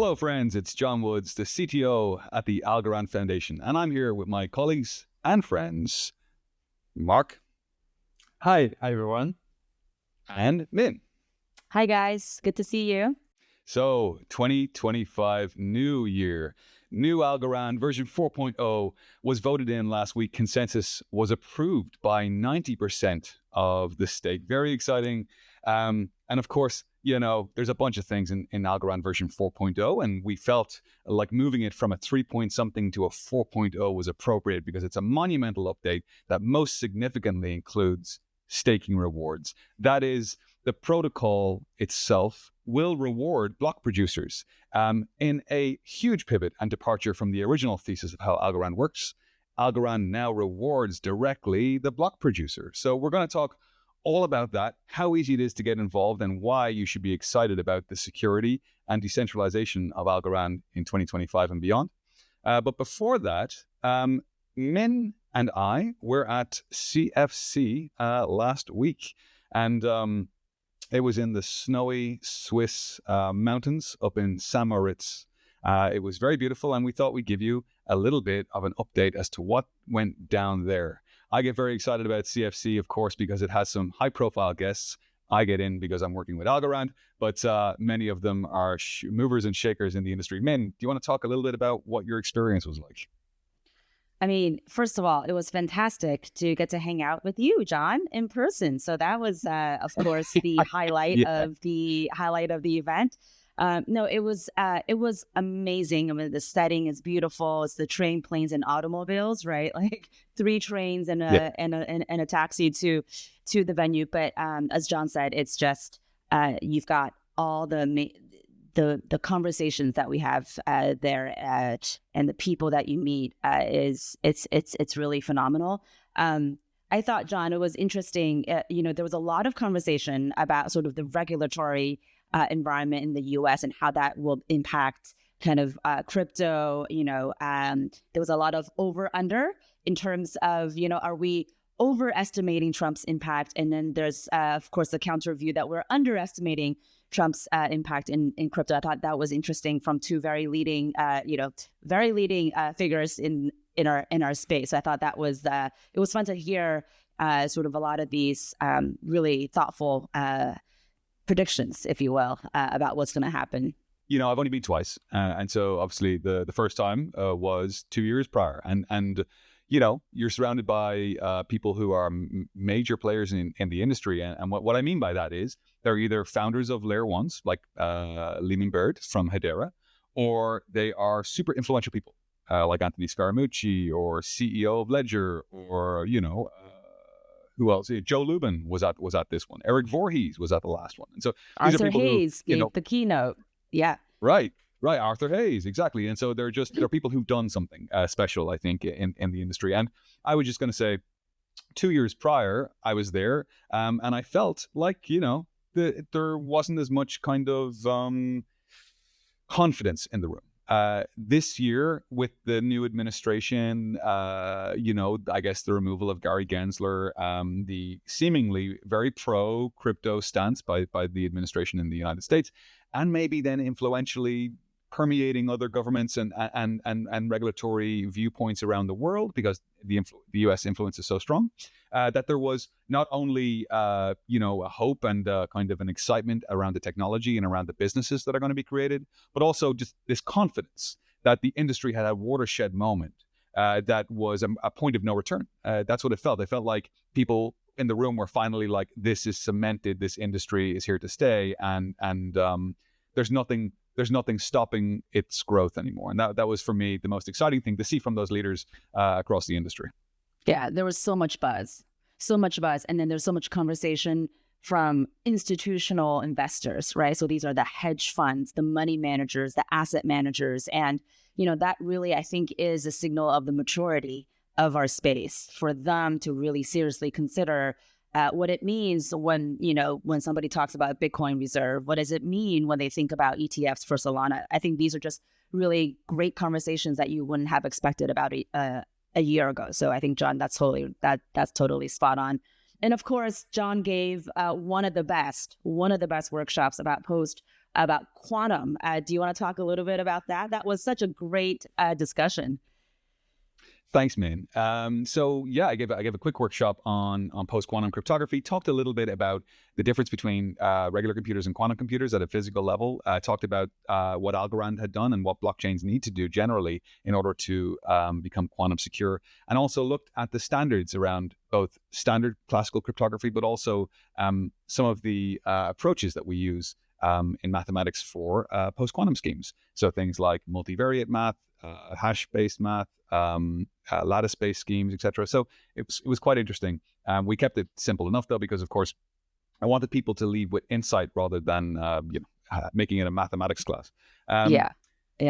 Hello, friends. It's John Woods, the CTO at the Algorand Foundation, and I'm here with my colleagues and friends, Marc. Hi, everyone. And Min. Hi, guys. Good to see you. So, 2025, new year. New Algorand version 4.0 was voted in last week. Consensus was approved by 90% of the stake. Very exciting. And of course, you know, there's a bunch of things in Algorand version 4.0, and we felt like moving it from a 3-point-something to a 4.0 was appropriate because it's a monumental update that most significantly includes staking rewards. That is, the protocol itself will reward block producers in a huge pivot and departure from the original thesis of how Algorand works. Algorand now rewards directly the block producer. So we're going to talk all about that, how easy it is to get involved, and why you should be excited about the security and decentralization of Algorand in 2025 and beyond. But before that, Min and I were at CfC last week, and it was in the snowy Swiss mountains up in St. Moritz. It was very beautiful, and we thought we'd give you a little bit of an update as to what went down there. I get very excited about CfC, of course, because it has some high-profile guests. I get in because I'm working with Algorand, but many of them are movers and shakers in the industry. Min, do you want to talk a little bit about what your experience was like? I mean, first of all, it was fantastic to get to hang out with you, John, in person. So that was, of course, the highlight of the event. No, it was amazing. I mean, the setting is beautiful. It's the train, planes, and automobiles, right? Like 3 trains and a taxi to the venue. But as John said, it's just you've got all the conversations that we have there and the people that you meet it's really phenomenal. I thought, John, it was interesting. There was a lot of conversation about sort of the regulatory environment in the U.S. and how that will impact kind of crypto. There was a lot of over/under in terms of, are we overestimating Trump's impact? And then there's, of course, the counter view that we're underestimating Trump's impact in crypto. I thought that was interesting from 2 very leading figures in our space. I thought that was it was fun to hear sort of a lot of these really thoughtful predictions, if you will, about what's going to happen. I've only been twice, and so obviously the first time was 2 years prior, and you're surrounded by people who are major players in the industry. And what I mean by that is they're either founders of layer ones, like Lehman Bird from Hedera, or they are super influential people, like Anthony Scaramucci, or CEO of Ledger, or, who else? Joe Lubin was at this one. Eric Voorhees was at the last one. And so Arthur Hayes gave the keynote. Yeah. Right, Arthur Hayes, exactly. And so they're people who've done something special, I think, in the industry. And I was just going to say, 2 years prior, I was there, and I felt like, there wasn't as much kind of confidence in the room. This year, with the new administration, I guess the removal of Gary Gensler, the seemingly very pro-crypto stance by the administration in the United States, and maybe then influentially permeating other governments and regulatory viewpoints around the world, because the U.S. influence is so strong, that there was not only a hope and kind of an excitement around the technology and around the businesses that are going to be created, but also just this confidence that the industry had a watershed moment that was a point of no return. That's what it felt. It felt like people in the room were finally like, this is cemented, this industry is here to stay, and there's nothing stopping its growth anymore. And that was, for me, the most exciting thing to see from those leaders across the industry. Yeah, there was so much buzz. And then there's so much conversation from institutional investors, right? So these are the hedge funds, the money managers, the asset managers. And, that really, I think, is a signal of the maturity of our space for them to really seriously consider what it means when somebody talks about Bitcoin reserve. What does it mean when they think about ETFs for Solana? I think these are just really great conversations that you wouldn't have expected about a year ago. So I think, John, that's totally spot on. And of course, John gave one of the best workshops about post about quantum. Do you want to talk a little bit about that? That was such a great discussion. Thanks, man. So yeah, I gave a quick workshop on post-quantum cryptography. Talked a little bit about the difference between regular computers and quantum computers at a physical level. Talked about what Algorand had done and what blockchains need to do generally in order to become quantum secure, and also looked at the standards around both standard classical cryptography, but also some of the approaches that we use in mathematics for post-quantum schemes. So things like multivariate math, hash-based math, lattice-based schemes, etc. So it was quite interesting. We kept it simple enough, though, because of course I wanted people to leave with insight rather than making it a mathematics class. Yeah.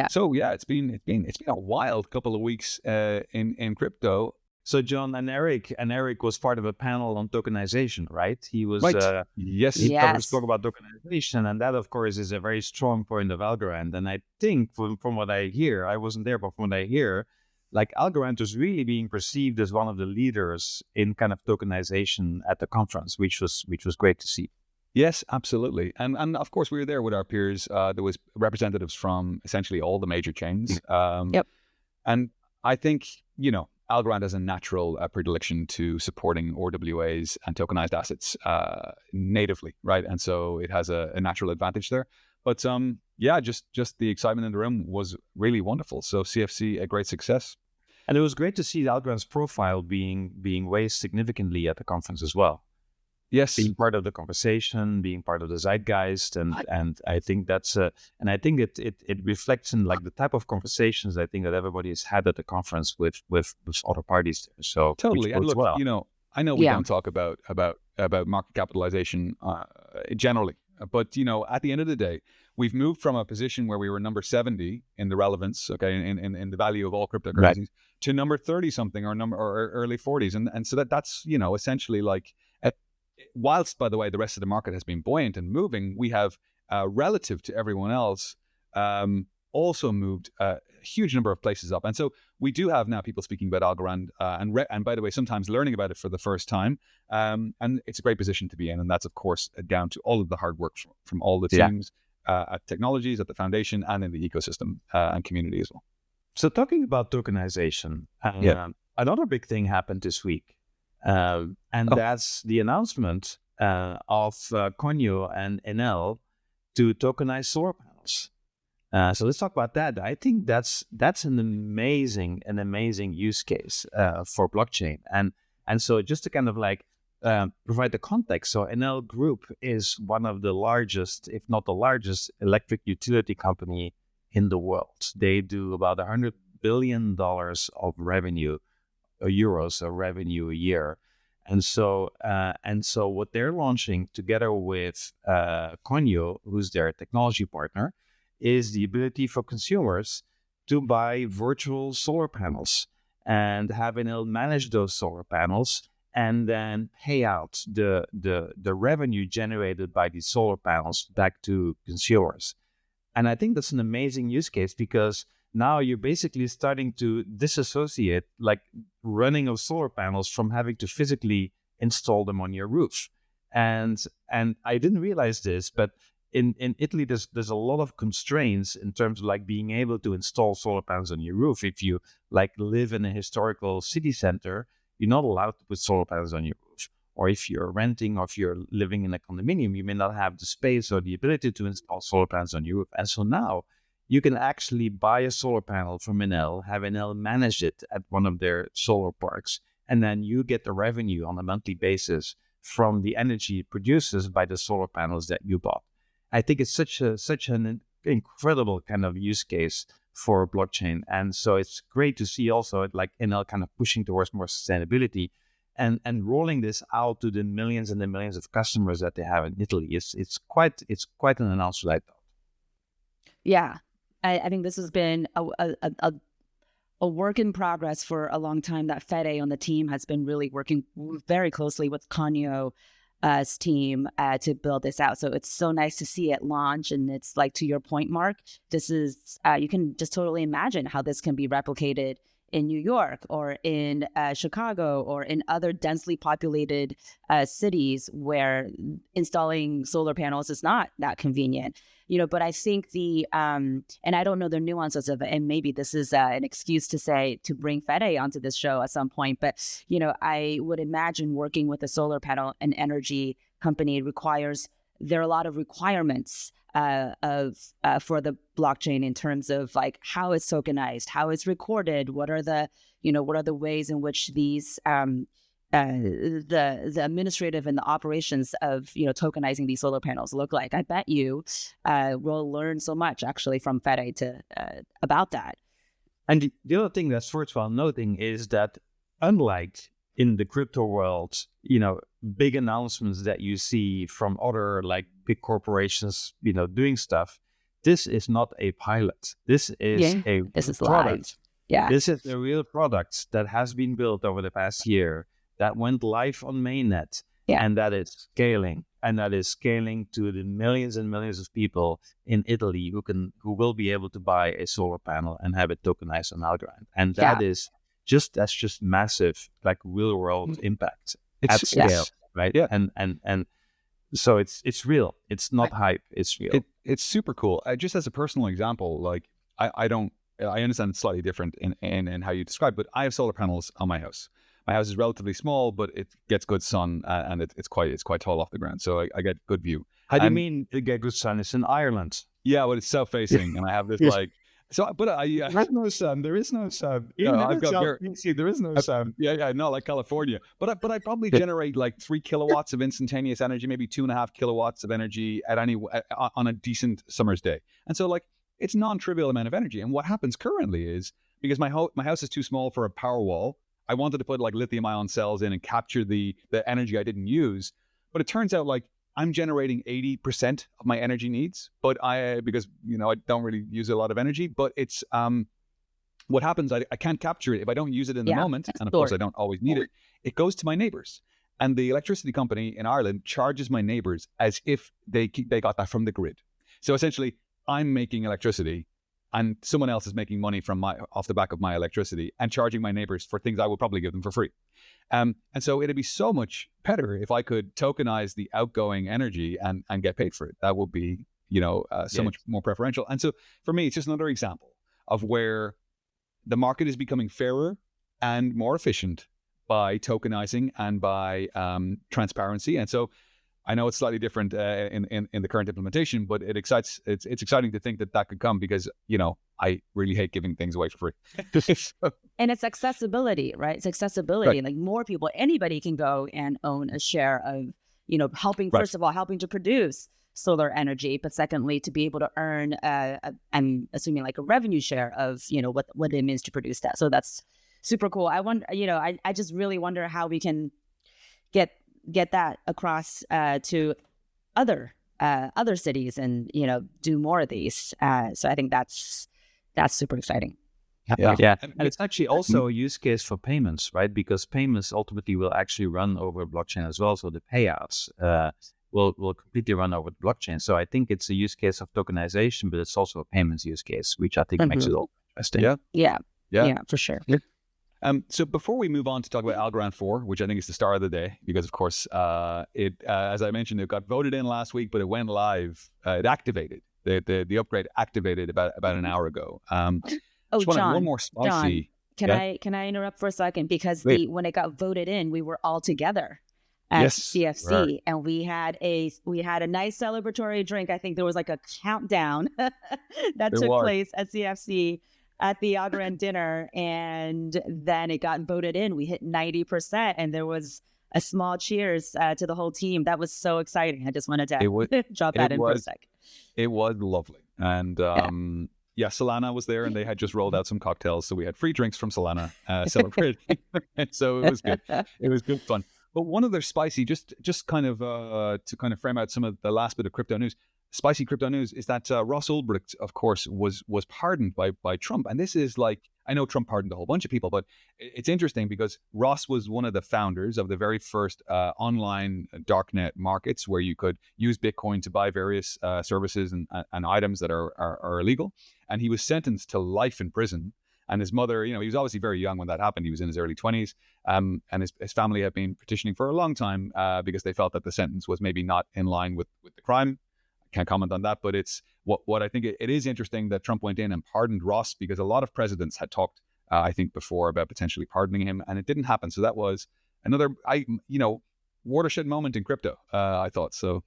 So yeah, it's been a wild couple of weeks in crypto. So John and Eric was part of a panel on tokenization, right? He was right. Yes. He spoke about tokenization, and that of course is a very strong point of Algorand. And I think from what I hear, I wasn't there, but from what I hear, like Algorand was really being perceived as one of the leaders in kind of tokenization at the conference, which was great to see. Yes, absolutely. And of course we were there with our peers. There was representatives from essentially all the major chains. Yep. And I think, Algorand has a natural predilection to supporting RWAs and tokenized assets natively, right? And so it has a natural advantage there. But just the excitement in the room was really wonderful. So CfC, a great success. And it was great to see Algorand's profile being raised significantly at the conference as well. Yes, being part of the conversation, being part of the zeitgeist, and I think that's and I think it reflects in like the type of conversations I think that everybody has had at the conference with other parties there. So totally. And look, I know we don't talk about market capitalization generally, but at the end of the day, we've moved from a position where we were number 70 in the relevance, in the value of all cryptocurrencies, right, to number 30 something or early 40s, and so that's essentially like. Whilst, by the way, the rest of the market has been buoyant and moving, we have, relative to everyone else, also moved a huge number of places up. And so we do have now people speaking about Algorand, and by the way, sometimes learning about it for the first time. And it's a great position to be in. And that's, of course, down to all of the hard work from all the teams at Technologies, at the foundation, and in the ecosystem and community as well. So talking about tokenization, another big thing happened this week. That's the announcement of Conio and Enel to tokenize solar panels. So let's talk about that. I think that's an amazing use case for blockchain. And so just to kind of like provide the context, so Enel Group is one of the largest, if not the largest, electric utility company in the world. They do about $100 billion of revenue. Euros of revenue a year, and so what they're launching together with Conio, who's their technology partner, is the ability for consumers to buy virtual solar panels and have Enel manage those solar panels and then pay out the revenue generated by these solar panels back to consumers. And I think that's an amazing use case because now you're basically starting to disassociate like running of solar panels from having to physically install them on your roof. And I didn't realize this, but in Italy, there's a lot of constraints in terms of like being able to install solar panels on your roof. If you like live in a historical city center, you're not allowed to put solar panels on your roof. Or if you're renting or if you're living in a condominium, you may not have the space or the ability to install solar panels on your roof. And so now you can actually buy a solar panel from Enel, have Enel manage it at one of their solar parks, and then you get the revenue on a monthly basis from the energy it produces by the solar panels that you bought. I think it's such an incredible kind of use case for blockchain. And so it's great to see also like Enel kind of pushing towards more sustainability and rolling this out to the millions and the millions of customers that they have in Italy. It's quite an announcement, I thought. Yeah. I think this has been a work in progress for a long time. That Fede on the team has been really working very closely with Conio's team to build this out. So it's so nice to see it launch. And it's like, to your point, Mark, this is, you can just totally imagine how this can be replicated in New York or in Chicago or in other densely populated cities where installing solar panels is not that convenient. But I think and I don't know the nuances of it, and maybe this is an excuse to bring Fede onto this show at some point, but, I would imagine working with a solar panel and energy company there are a lot of requirements for the blockchain in terms of like how it's tokenized, how it's recorded, what are the ways in which these the administrative and the operations of tokenizing these solar panels look like. I bet you will learn so much actually from Fede about that. And the other thing that's worthwhile noting is that unlike in the crypto world, big announcements that you see from other like big corporations, doing stuff, this is not a pilot. This is this is product. Live. Yeah. This is a real product that has been built over the past year that went live on mainnet, and that is scaling. And that is scaling to the millions and millions of people in Italy who will be able to buy a solar panel and have it tokenized on Algorand. And that's just massive, like real world impact at scale, right? Yeah. And so it's real. It's not hype. It's real. It's super cool. Just as a personal example, like I understand it's slightly different in how you describe, but I have solar panels on my house. My house is relatively small, but it gets good sun and it's quite tall off the ground, so I get good view. How do you mean you get good sun? It's in Ireland. Yeah, but it's south-facing, and I have this like. So, but there's no sun. There is no sun. I've got there is no sun. Yeah, not like California. But I probably generate like 3 kilowatts of instantaneous energy, maybe 2.5 kilowatts of energy on a decent summer's day. And so like it's non-trivial amount of energy. And what happens currently is because my house is too small for a power wall, I wanted to put like lithium-ion cells in and capture the energy I didn't use. But it turns out like I'm generating 80% of my energy needs, but because I don't really use a lot of energy, but it's what happens, I can't capture it if I don't use it in the moment, and of course I don't always need it. It goes to my neighbors, and the electricity company in Ireland charges my neighbors as if they got that from the grid. So essentially, I'm making electricity, and someone else is making money off the back of my electricity and charging my neighbors for things I would probably give them for free. And so it'd be so much better if I could tokenize the outgoing energy and get paid for it. That would be, so much more preferential. And so for me, it's just another example of where the market is becoming fairer and more efficient by tokenizing and by transparency. And so I know it's slightly different in the current implementation, but it's exciting to think that could come because, I really hate giving things away for free. And it's accessibility, right? It's accessibility. Right. Like more people, anybody can go and own a share of, helping, first of all, helping to produce solar energy, but secondly, to be able to earn, I'm assuming like a revenue share of, what it means to produce that. So that's super cool. I wonder, I just really wonder how we can get that across to other cities and do more of these. So I think that's super exciting. Yeah. And it's actually also a use case for payments, right? Because payments ultimately will actually run over blockchain as well. So the payouts will completely run over the blockchain. So I think it's a use case of tokenization, but it's also a payments use case, which I think makes it all interesting. Yeah, for sure. Yeah. So before we move on to talk about Algorand 4, which I think is the star of the day, because of course, as I mentioned, it got voted in last week, but it went live. It activated. The upgrade activated about an hour ago. John, one more spicy. John, can I interrupt for a second? Because when it got voted in, we were all together at CfC, and we had a nice celebratory drink. I think there was like a countdown that took place at CfC. At the Algorand dinner, and then it got voted in. We hit 90%, and there was a small cheers to the whole team. That was so exciting. I just wanted to drop that in for a sec. It was lovely. And Solana was there, and they had just rolled out some cocktails, so we had free drinks from Solana celebrating. And so it was good. It was good fun. But one other spicy, just kind of to kind of frame out some of the last bit of crypto news. Spicy crypto news is that Ross Ulbricht, of course, was pardoned by Trump. And this is like, I know Trump pardoned a whole bunch of people, but it's interesting because Ross was one of the founders of the very first online darknet markets where you could use Bitcoin to buy various services and items that are illegal. And he was sentenced to life in prison. And his mother, he was obviously very young when that happened. He was in his early 20s. And his family had been petitioning for a long time because they felt that the sentence was maybe not in line with the crime. I can't comment on that, but it's what I think it is interesting that Trump went in and pardoned Ross, because a lot of presidents had talked, I think, before about potentially pardoning him, and it didn't happen. So that was another, watershed moment in crypto, I thought. So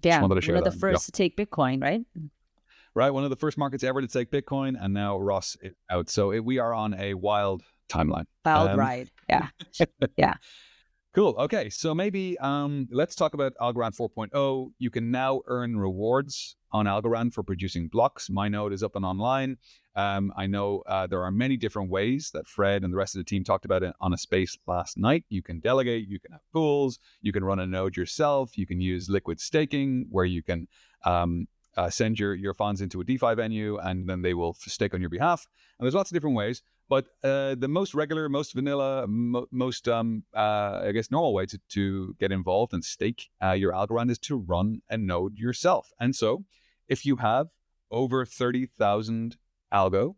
yeah, one of the first to take Bitcoin, right? Right, one of the first markets ever to take Bitcoin, and now Ross is out. So we are on a wild timeline. Wild ride, yeah. Yeah. Cool. Okay, so maybe let's talk about Algorand 4.0. You can now earn rewards on Algorand for producing blocks. My node is up and online. I know there are many different ways that Fred and the rest of the team talked about it on a space last night. You can delegate, you can have pools, you can run a node yourself, you can use liquid staking, where you can send your funds into a DeFi venue, and then they will stake on your behalf. And there's lots of different ways. But the most regular, most vanilla, most, I guess, normal way to get involved and stake your Algorand is to run a node yourself. And so if you have over 30,000 algo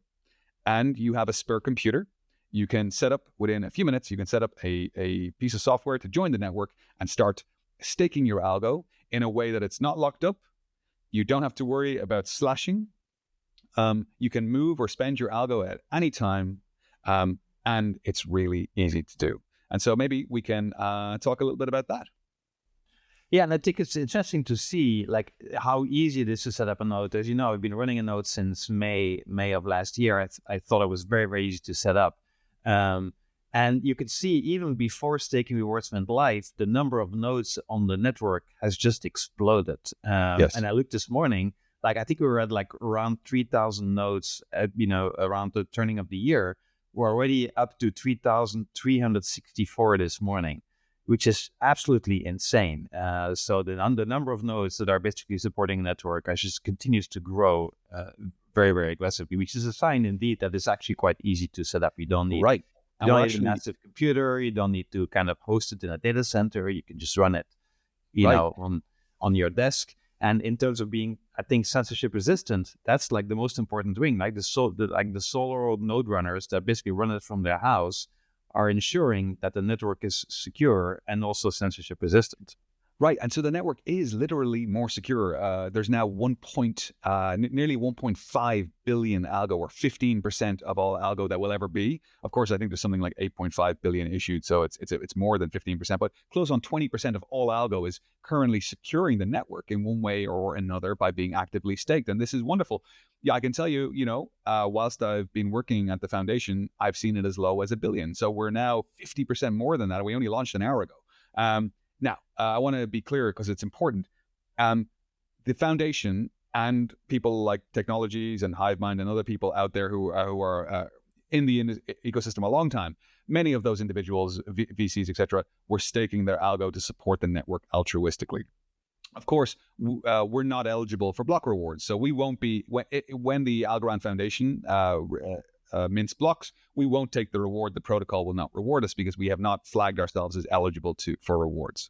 and you have a spare computer, you can set up, within a few minutes, you can set up a piece of software to join the network and start staking your algo in a way that it's not locked up. You don't have to worry about slashing. You can move or spend your algo at any time, and it's really easy to do. And so maybe we can talk a little bit about that. Yeah, and I think it's interesting to see like how easy it is to set up a node. As you know, I've been running a node since May of last year. I thought it was very, very easy to set up. And you can see even before staking rewards went live, the number of nodes on the network has just exploded. Yes. And I looked this morning, like I think we were at like around 3,000 nodes, around the turning of the year. We're already up to 3,364 this morning, which is absolutely insane. So the number of nodes that are basically supporting a network just continues to grow very, very aggressively, which is a sign indeed that it's actually quite easy to set up. You don't need, right. You don't need a massive computer. You don't need to kind of host it in a data center. You can just run it, on your desk. And in terms of being, I think, censorship resistant, that's like the most important thing. Like the solo node runners that basically run it from their house are ensuring that the network is secure and also censorship resistant. Right, and so the network is literally more secure. There's now nearly 1.5 billion algo, or 15% of all algo that will ever be. Of course, I think there's something like 8.5 billion issued, so it's more than 15%. But close on 20% of all algo is currently securing the network in one way or another by being actively staked, and this is wonderful. Yeah, I can tell you, whilst I've been working at the foundation, I've seen it as low as 1 billion. So we're now 50% more than that. We only launched an hour ago. Now, I want to be clear because it's important. The foundation and people like Technologies and Hivemind and other people out there who are in the ecosystem a long time, many of those individuals, VCs, etc., were staking their algo to support the network altruistically. Of course, we're not eligible for block rewards, so we won't be when the Algorand Foundation mints blocks, we won't take the reward. The protocol will not reward us because we have not flagged ourselves as eligible for rewards.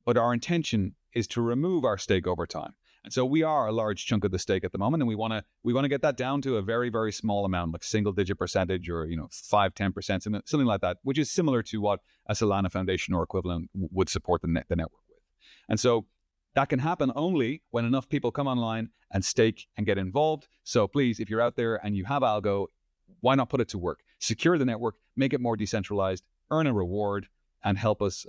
But our intention is to remove our stake over time. And so we are a large chunk of the stake at the moment, and we want to get that down to a very, very small amount, like single-digit percentage, or 5-10%, something like that, which is similar to what a Solana Foundation or equivalent would support the network with. And so that can happen only when enough people come online and stake and get involved. So please, if you're out there and you have algo, why not put it to work? Secure the network, make it more decentralized, earn a reward, and help us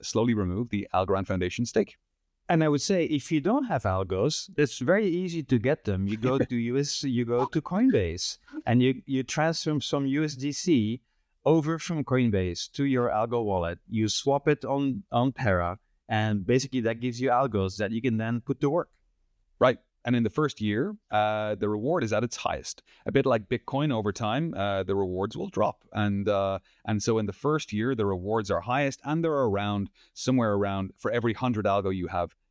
slowly remove the Algorand Foundation stake. And I would say, if you don't have algos, it's very easy to get them. You go to you go to Coinbase, and you transfer some USDC over from Coinbase to your algo wallet. You swap it on Terra, and basically that gives you algos that you can then put to work. Right. And in the first year, the reward is at its highest. A bit like Bitcoin, over time, the rewards will drop. And so in the first year, the rewards are highest, and they're somewhere around, for every 100 algo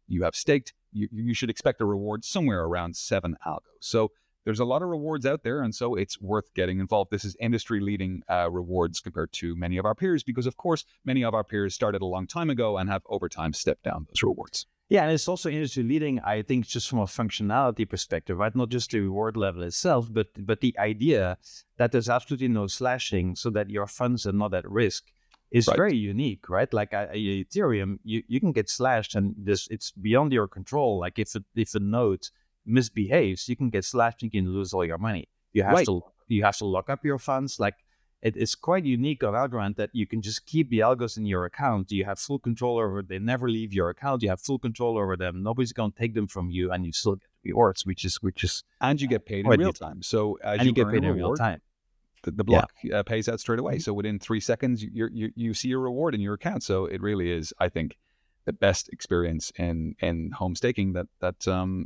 you have staked, you should expect a reward somewhere around 7 algo. So there's a lot of rewards out there, and so it's worth getting involved. This is industry-leading rewards compared to many of our peers, because, of course, many of our peers started a long time ago and have over time stepped down those rewards. Yeah, and it's also industry leading, I think, just from a functionality perspective, right? Not just the reward level itself, but the idea that there's absolutely no slashing so that your funds are not at risk is very unique, right? Like Ethereum, you can get slashed and it's beyond your control. Like if a node misbehaves, you can get slashed, you can lose all your money. You have to lock up your funds. Like it is quite unique on Algorand that you can just keep the algos in your account. You have full control over. They never leave your account. You have full control over them. Nobody's going to take them from you, and you still get rewards, which is and you get paid in real time. So as you get earn paid a in reward, real time. The block pays out straight away. So within 3 seconds, you see a reward in your account. So it really is, I think, the best experience in home staking that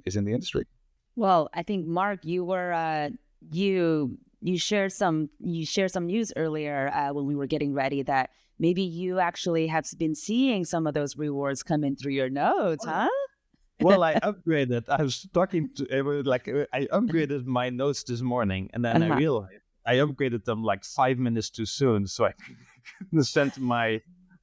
is in the industry. Well, I think Marc, you were you shared some news earlier when we were getting ready that maybe you actually have been seeing some of those rewards come in through your nodes, huh? Well, I upgraded. I was talking to I upgraded my nodes this morning, and then I realized I upgraded them like 5 minutes too soon, so I couldn't send my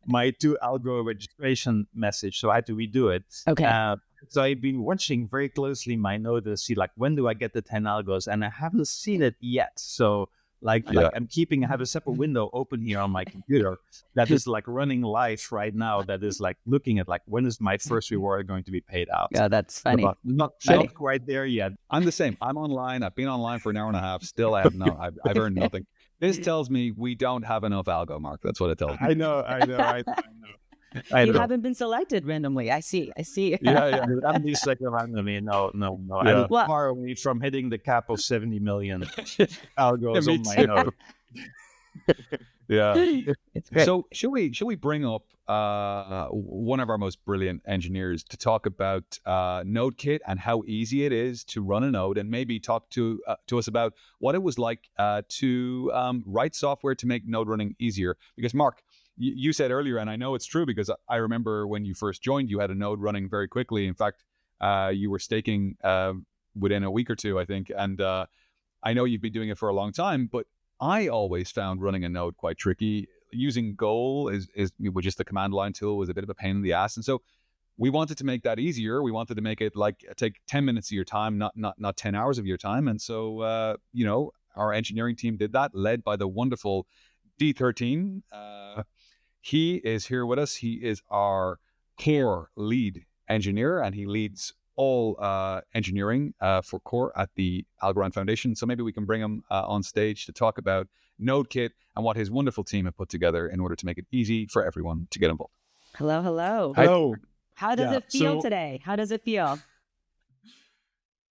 2 algo registration message, so I had to redo it. Okay. So I've been watching very closely my node to see like when do I get the 10 algos, and I haven't seen it yet. So I have a separate window open here on my computer that is like running live right now. That is like looking at like when is my first reward going to be paid out? Yeah, that's funny. Not quite there yet. I'm the same. I'm online. I've been online for an hour and a half. Still, I've earned nothing. This tells me we don't have enough algo, Marc. That's what it tells me. I know. You haven't been selected randomly. I see. Yeah. I'm being selected randomly. No. Yeah. I'm far away from hitting the cap of 70 million algos on my node. Yeah. It's great. So should we bring up one of our most brilliant engineers to talk about NodeKit and how easy it is to run a node, and maybe talk to us about what it was like to write software to make node running easier? Because Marc, you said earlier, and I know it's true because I remember when you first joined, you had a node running very quickly. In fact, you were staking within a week or two, I think. And I know you've been doing it for a long time, but I always found running a node quite tricky. Using Goal with just the command line tool was a bit of a pain in the ass. And so we wanted to make that easier. We wanted to make it like take 10 minutes of your time, not 10 hours of your time. And so, our engineering team did that, led by the wonderful D13. He is here with us. He is our core lead engineer, and he leads all engineering for core at the Algorand Foundation. So maybe we can bring him on stage to talk about NodeKit and what his wonderful team have put together in order to make it easy for everyone to get involved. Hello. How does it feel today? How does it feel?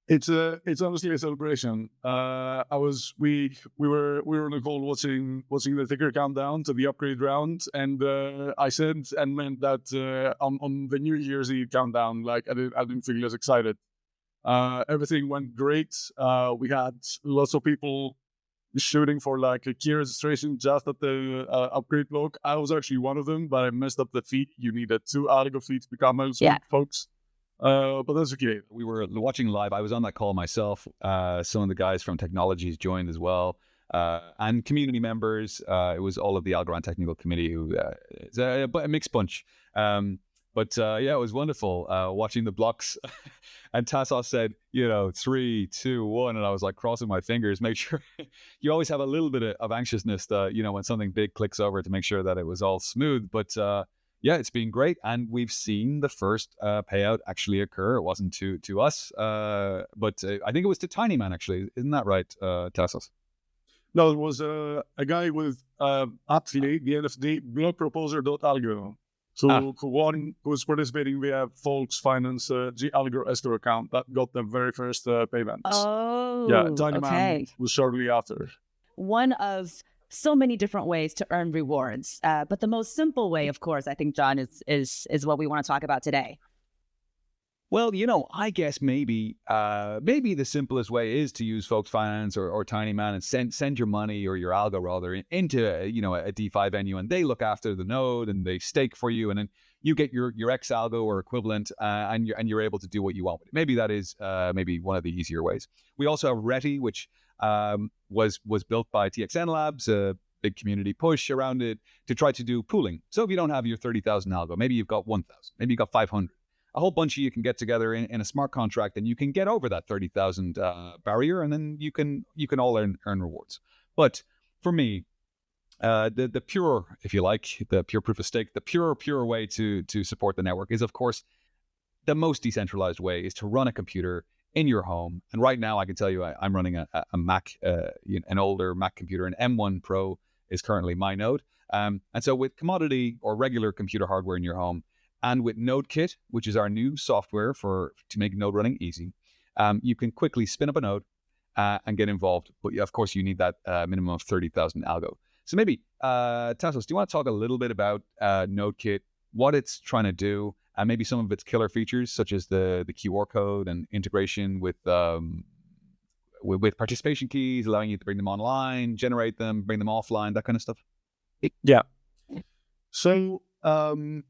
It's honestly a celebration. We were on a call watching the ticker countdown to the upgrade round, and I said and meant that on the New Year's Eve countdown, like I didn't feel as excited. Everything went great. We had lots of people shooting for like a key registration just at the upgrade block. I was actually one of them, but I messed up the feed. You needed 2 algo feeds to become folks. But that's okay. We were watching live. I was on that call myself. Some of the guys from Technologies joined as well, and community members. It was all of the Algorand technical committee who is a mixed bunch. But it was wonderful watching the blocks. And Tasos said, 3, 2, 1, and I was like crossing my fingers. Make sure you always have a little bit of anxiousness, when something big clicks over, to make sure that it was all smooth. But it's been great, and we've seen the first payout actually occur. It wasn't to us, but I think it was to Tiny Man, actually. Isn't that right, Tasos? No, it was a guy with aptly the NFT blockproposer.algo. So for one who's participating, we have Folks Finance G Algo Escrow account that got the very first payment. Oh, yeah, Tiny Man was shortly after. One of so many different ways to earn rewards, but the most simple way, of course, I think, John, is what we want to talk about today. Well, I guess maybe the simplest way is to use Folks Finance or Tiny Man and send your money, or your algo rather, into a DeFi venue, and they look after the node and they stake for you, and then you get your X algo or equivalent, and you're able to do what you want with it. Maybe that is maybe one of the easier ways. We also have Reti, which was built by TXN Labs, a big community push around it to try to do pooling. So if you don't have your 30,000 algo, maybe you've got 1,000, maybe you've got 500. a whole bunch of you can get together in a smart contract, and you can get over that 30,000 barrier, and then you can all earn rewards. But for me, the pure, if you like, the pure proof of stake, the pure way to support the network is, of course, the most decentralized way is to run a computer in your home. And right now, I can tell you, I'm running a Mac, an older Mac computer, an M1 Pro is currently my node. And so with commodity or regular computer hardware in your home, and with NodeKit, which is our new software to make node running easy, you can quickly spin up a node and get involved. But of course, you need that minimum of 30,000 algo. So maybe, Tasos, do you want to talk a little bit about NodeKit, what it's trying to do, and maybe some of its killer features, such as the QR code and integration with participation keys, allowing you to bring them online, generate them, bring them offline, that kind of stuff? Yeah. So on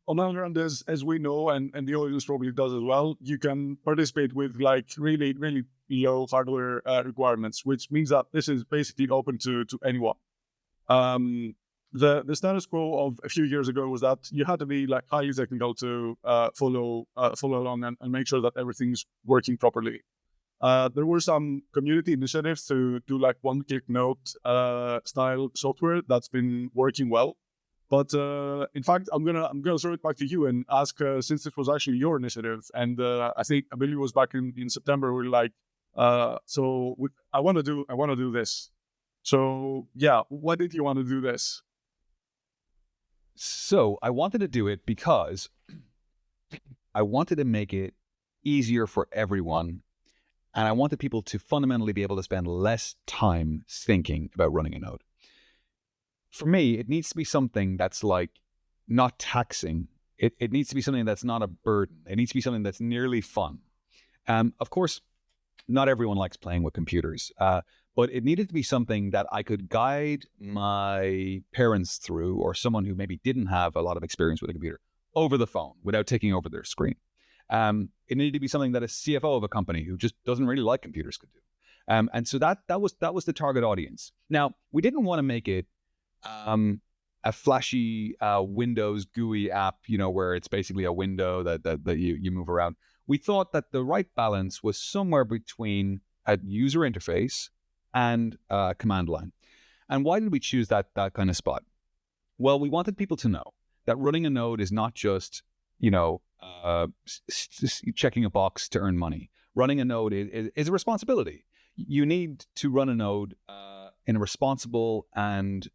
Algorand, as we know, and the audience probably does as well, you can participate with like really, really low hardware requirements, which means that this is basically open to anyone. The status quo of a few years ago was that you had to be like highly technical to follow along and make sure that everything's working properly. There were some community initiatives to do like one-click node style software that's been working well. But in fact, I'm gonna throw it back to you and ask, since it was actually your initiative, and I think Amelia was back in September. We're like, I want to do this. So yeah, why did you want to do this? So I wanted to do it because I wanted to make it easier for everyone. And I wanted people to fundamentally be able to spend less time thinking about running a node. For me, it needs to be something that's like not taxing. It needs to be something that's not a burden. It needs to be something that's nearly fun. Of course, not everyone likes playing with computers, but it needed to be something that I could guide my parents through, or someone who maybe didn't have a lot of experience with a computer, over the phone without taking over their screen. It needed to be something that a CFO of a company who just doesn't really like computers could do. And so that was the target audience. Now, we didn't want to make it a flashy Windows GUI app, where it's basically a window that you move around. We thought that the right balance was somewhere between a user interface and a command line. And why did we choose that kind of spot? Well, we wanted people to know that running a node is not just, checking a box to earn money. Running a node is a responsibility. You need to run a node in a responsible and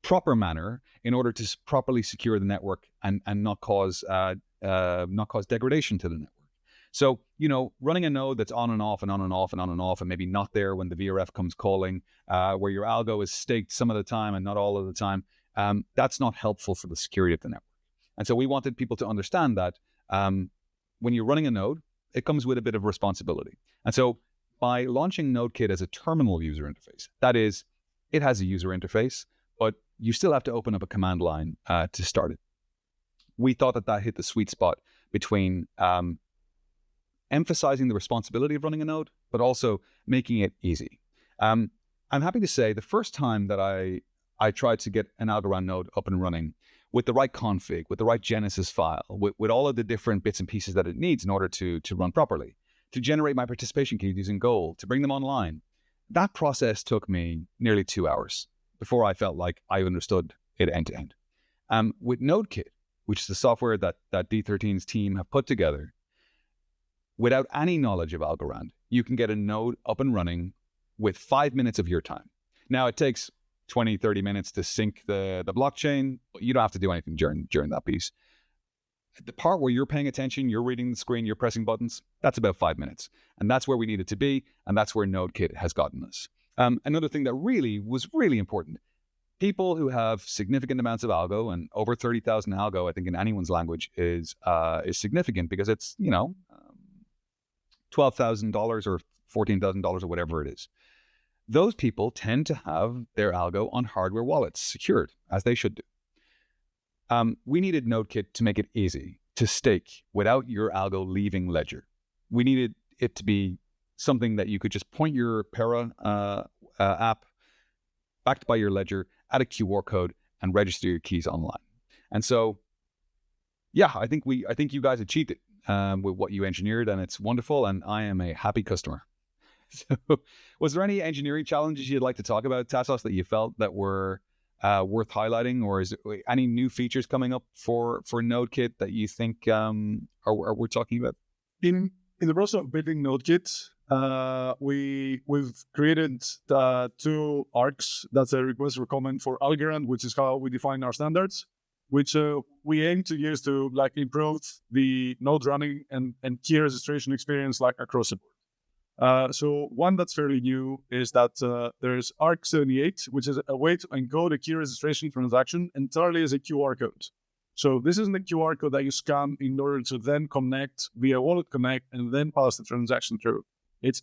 proper manner in order to properly secure the network and not cause degradation to the network. So, running a node that's on and off and on and off and on and off, and maybe not there when the VRF comes calling, where your algo is staked some of the time and not all of the time, that's not helpful for the security of the network. And so we wanted people to understand that when you're running a node, it comes with a bit of responsibility. And so by launching NodeKit as a terminal user interface, that is, it has a user interface, but you still have to open up a command line to start it. We thought that hit the sweet spot between emphasizing the responsibility of running a node, but also making it easy. I'm happy to say the first time that I tried to get an Algorand node up and running with the right config, with the right Genesis file, with all of the different bits and pieces that it needs in order to run properly, to generate my participation keys using Gold, to bring them online, that process took me nearly 2 hours before I felt like I understood it end to end. With NodeKit, which is the software that D13's team have put together, without any knowledge of Algorand, you can get a node up and running with 5 minutes of your time. Now, it takes 20, 30 minutes to sync the blockchain, but you don't have to do anything during that piece. The part where you're paying attention, you're reading the screen, you're pressing buttons, that's about 5 minutes. And that's where we need it to be, and that's where NodeKit has gotten us. Another thing that was really important, people who have significant amounts of algo, and over 30,000 algo, I think in anyone's language is significant, because it's, $12,000 or $14,000 or whatever it is. Those people tend to have their algo on hardware wallets secured, as they should do. We needed NodeKit to make it easy to stake without your algo leaving Ledger. We needed it to be something that you could just point your Para app backed by your Ledger at a QR code and register your keys online. And so, Yeah, I think you guys achieved it with what you engineered, and it's wonderful. And I am a happy customer. So, was there any engineering challenges you'd like to talk about, Tasos, that you felt that were worth highlighting, or is there any new features coming up for NodeKit that you think are we're talking about? In the process of building NodeKit, we've created 2 arcs. That's a request for comment for Algorand, which is how we define our standards, which we aim to use to like improve the node running and key registration experience like across the board. So one that's fairly new is that there's ARC78, which is a way to encode a key registration transaction entirely as a QR code. So this isn't a QR code that you scan in order to then connect via Wallet Connect and then pass the transaction through.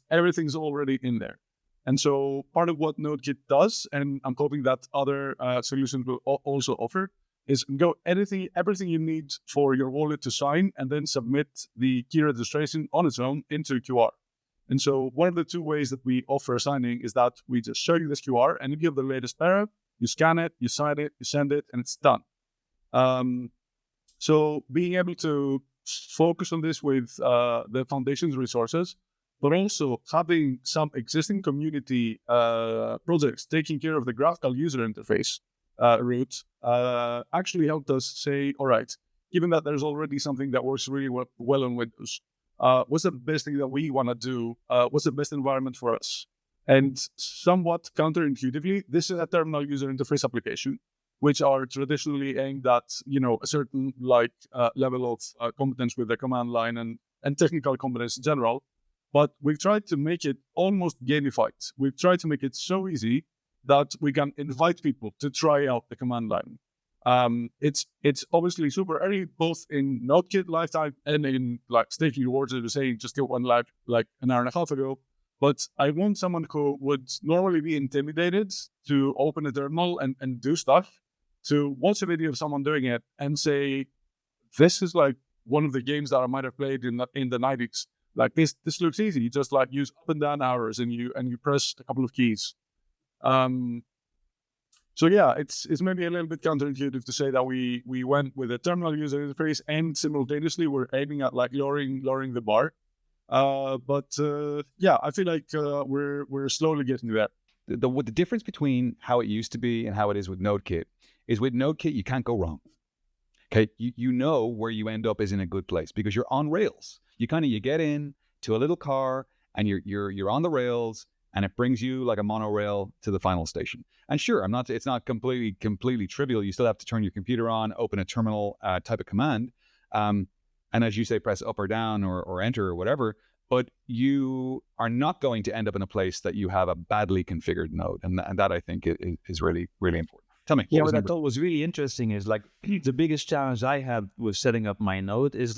Everything's already in there. And so part of what NodeKit does, and I'm hoping that other solutions will also offer, is go everything you need for your wallet to sign and then submit the key registration on its own into QR. And so one of the 2 ways that we offer signing is that we just show you this QR, and if you have the latest para, you scan it, you sign it, you send it, and it's done. So being able to focus on this with the foundation's resources, but also having some existing community projects taking care of the graphical user interface route actually helped us say, all right, given that there's already something that works really well on Windows, what's the best thing that we want to do? What's the best environment for us? And somewhat counterintuitively, this is a terminal user interface application, which are traditionally aimed at, a certain level of competence with the command line and technical competence in general. But we've tried to make it almost gamified. We've tried to make it so easy that we can invite people to try out the command line. It's obviously super early, both in NodeKit lifetime and in staking rewards, as we were saying, just get one live an hour and a half ago. But I want someone who would normally be intimidated to open a terminal and do stuff to watch a video of someone doing it and say, this is one of the games that I might have played in the 90s. This looks easy. You just use up and down arrows and you press a couple of keys. So yeah, it's maybe a little bit counterintuitive to say that we went with a terminal user interface and simultaneously we're aiming at lowering the bar. But I feel like we're slowly getting there. The difference between how it used to be and how it is with NodeKit is with NodeKit you can't go wrong. Okay, you know where you end up is in a good place because you're on rails. You get in to a little car and you're on the rails, and it brings you like a monorail to the final station. And sure, it's not completely trivial. You still have to turn your computer on, open a terminal type of command, and as you say, press up or down or enter or whatever. But you are not going to end up in a place that you have a badly configured node, and that I think is really, really important. Tell me. What I thought was really interesting is the biggest challenge I had with setting up my node is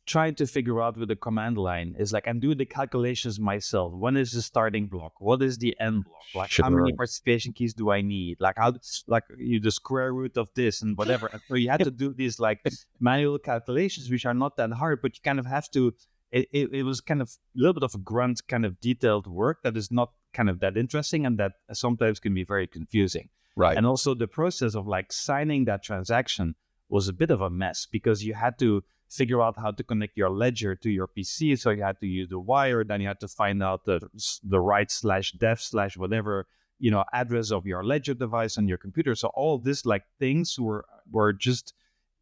trying to figure out with the command line is I'm doing the calculations myself. When is the starting block? What is the end block? How many participation keys do I need? How the square root of this and whatever. And so you had to do these manual calculations, which are not that hard, but you kind of have to. It was kind of a little bit of a grunt kind of detailed work that is not kind of that interesting and that sometimes can be very confusing. Right. And also the process of signing that transaction was a bit of a mess because you had to figure out how to connect your ledger to your PC. So you had to use the wire, then you had to find out the right /dev/ whatever, address of your ledger device on your computer. So all this things were just,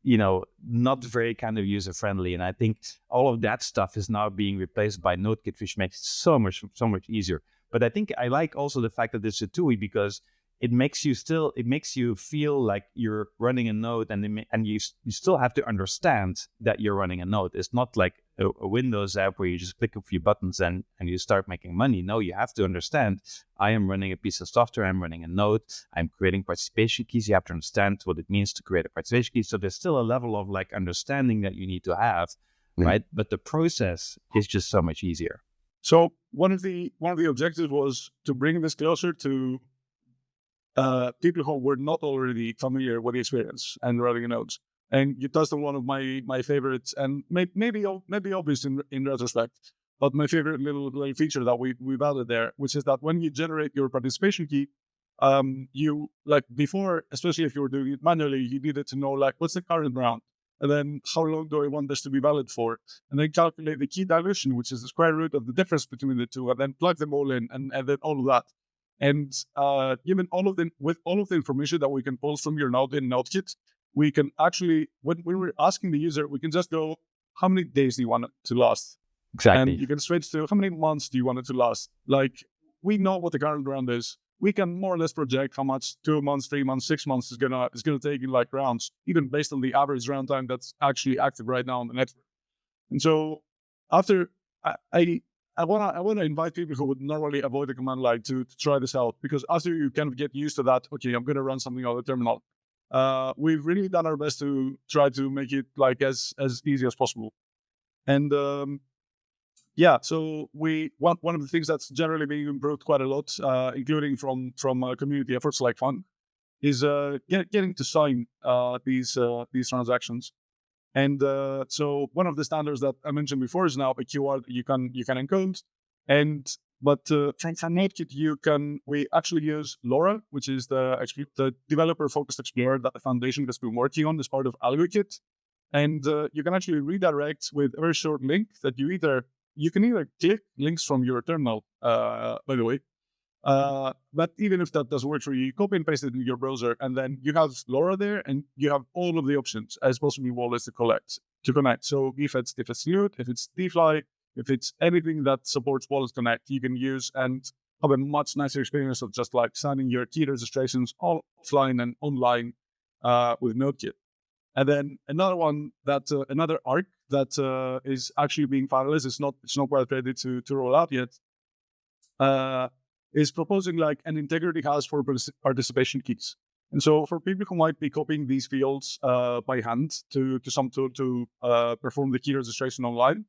not very kind of user friendly. And I think all of that stuff is now being replaced by NodeKit, which makes it so much easier. But I think I like also the fact that it's a TUI because it makes you feel like you're running a node and you still have to understand that you're running a node. It's not like a Windows app where you just click a few buttons and you start making money. No, you have to understand I am running a piece of software, I'm running a node, I'm creating participation keys. You have to understand what it means to create a participation key. So there's still a level of understanding that you need to have, right? But the process is just so much easier. So one of the objectives was to bring this closer to people who were not already familiar with the experience and running nodes. And you touched on one of my favorites, and maybe obvious in retrospect, but my favorite little feature that we've added there, which is that when you generate your participation key, you before, especially if you were doing it manually, you needed to know what's the current round. and then how long do I want this to be valid for, and then calculate the key dilution, which is the square root of the difference between the two, and then plug them all in, and then all of that. And given all of with all of the information that we can pull from your node in NodeKit, we can actually, when we're asking the user, we can just go, how many days do you want it to last? Exactly. And you can switch to how many months do you want it to last? Like, we know what the current round is. We can more or less project how much 2 months, 3 months, 6 months is gonna take in like rounds, even based on the average round time that's actually active right now on the network. And so after I wanna invite people who would normally avoid the command line to try this out, because after you kind of get used to that, okay, I'm gonna run something on the terminal. We've really done our best to try to make it like as easy as possible. And yeah, so one of the things that's generally being improved quite a lot, including from community efforts like Fun, is getting to sign these transactions. And so one of the standards that I mentioned before is now a QR that you can encode. But from NodeKit, we actually use LoRa, which is the developer-focused explorer that the foundation has been working on as part of AlgoKit. And you can actually redirect with a very short link that you can either click links from your terminal, by the way. But even if that doesn't work for you, copy and paste it in your browser, and then you have LoRa there, and you have all of the options as possible wallets to connect. So if it's Newt, if it's DeFi, if it's anything that supports Wallet Connect, you can use and have a much nicer experience of just like signing your key registrations all offline and online with NodeKit. And then another arc that is actually being finalized, it's not quite ready to roll out yet, is proposing like an integrity hash for participation keys. And so for people who might be copying these fields by hand to some tool to perform the key registration online,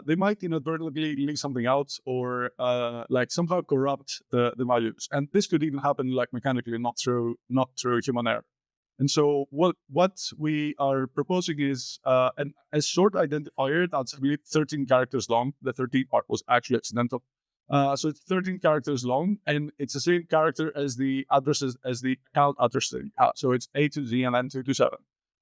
they might inadvertently leave something out or like somehow corrupt the values. And this could even happen like mechanically, not through human error. And so what we are proposing is a short identifier that's really 13 characters long. The 13th part was actually accidental. So it's 13 characters long, and it's the same character as the addresses, as the account address. So it's A to Z and then 2 to 7.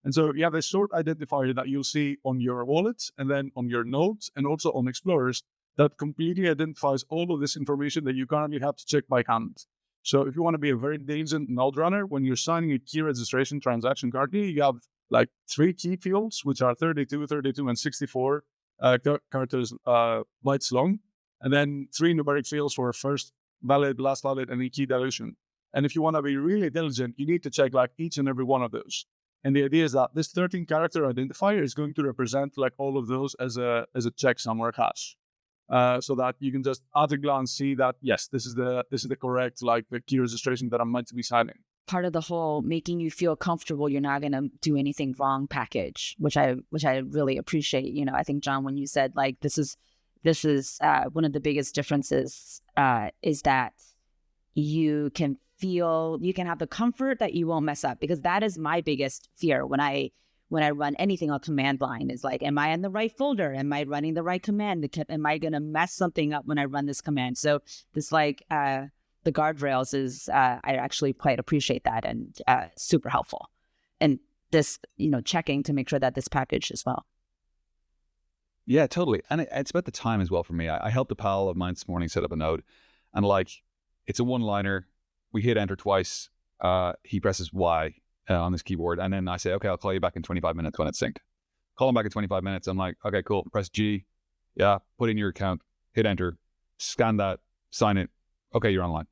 And so you have a short identifier that you'll see on your wallet and then on your nodes and also on explorers that completely identifies all of this information that you currently have to check by hand. So if you want to be a very diligent node runner, when you're signing a key registration transaction currently, you have like 3 key fields, which are 32, and 64 characters bytes long, and then 3 numeric fields for first valid, last valid, and a key dilution. And if you want to be really diligent, you need to check like each and every one of those. And the idea is that this 13 character identifier is going to represent like all of those as a checksum or a hash. So that you can just at a glance see that, yes, this is the correct like the key registration that I'm meant to be signing. Part of the whole making you feel comfortable you're not going to do anything wrong package, which I really appreciate. I think, John, when you said like this is one of the biggest differences is that you can have the comfort that you won't mess up, because that is my biggest fear when I run anything on command line is like, am I in the right folder? Am I running the right command? Am I going to mess something up when I run this command? So this like the guardrails is, I actually quite appreciate that, and super helpful. And this, checking to make sure that this package as well. Yeah, totally. And it's about the time as well for me. I helped a pal of mine this morning set up a node, and like, it's a one-liner. We hit enter twice. He presses Y on his keyboard, and then I say, okay, I'll call you back in 25 minutes when it's synced. Call him back in 25 minutes. I'm like, okay, cool. Press G. Yeah, put in your account, hit enter, scan that, sign it. Okay, you're online.